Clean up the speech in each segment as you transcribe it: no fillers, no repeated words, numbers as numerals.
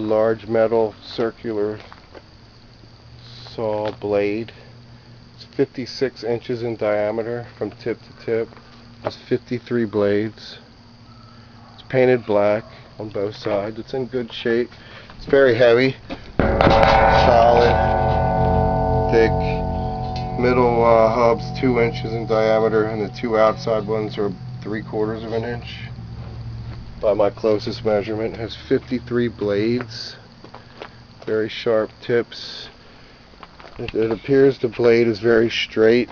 large metal circular saw blade. It's 56 inches in diameter from tip to tip. There's 53 blades. It's painted black on both sides. It's in good shape. It's very heavy, solid, thick. Middle hub's 2 inches in diameter, and the two outside ones are 3/4 of an inch. By my closest measurement, it has 53 blades, very sharp tips. It appears the blade is very straight.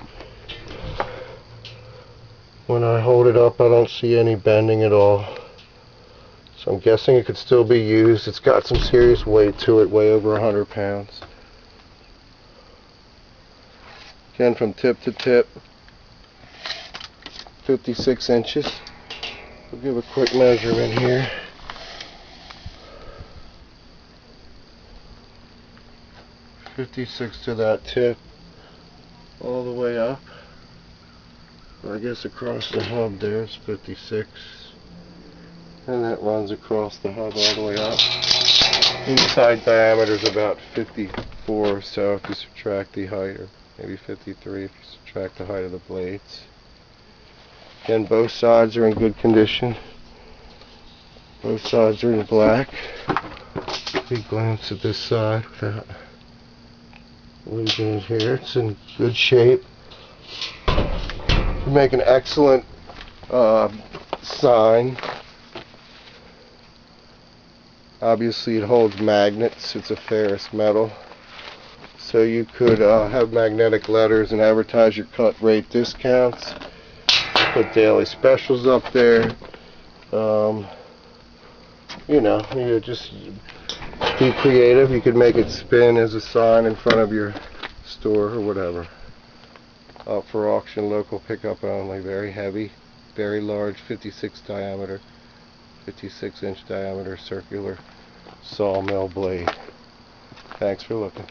When I hold it up, I don't see any bending at all. So I'm guessing it could still be used. It's got some serious weight to it, way over 100 pounds. Again, from tip to tip, 56 inches. We'll give a quick measurement here. .56 to that tip, all the way up. I guess across the hub there's 56, and that runs across the hub all the way up. Inside diameter is about 54, so if you subtract the height, or maybe 53 if you subtract the height of the blades. Again, both sides are in good condition. Both sides are in black. Big glance at this side without losing it here. It's in good shape. You make an excellent sign. Obviously it holds magnets. It's a ferrous metal. So you could have magnetic letters and advertise your cut rate discounts. Put daily specials up there. Just be creative. You could make it spin as a sign in front of your store or whatever. Up for auction, local pickup only. Very heavy, very large, 56 diameter, 56-inch diameter circular sawmill blade. Thanks for looking.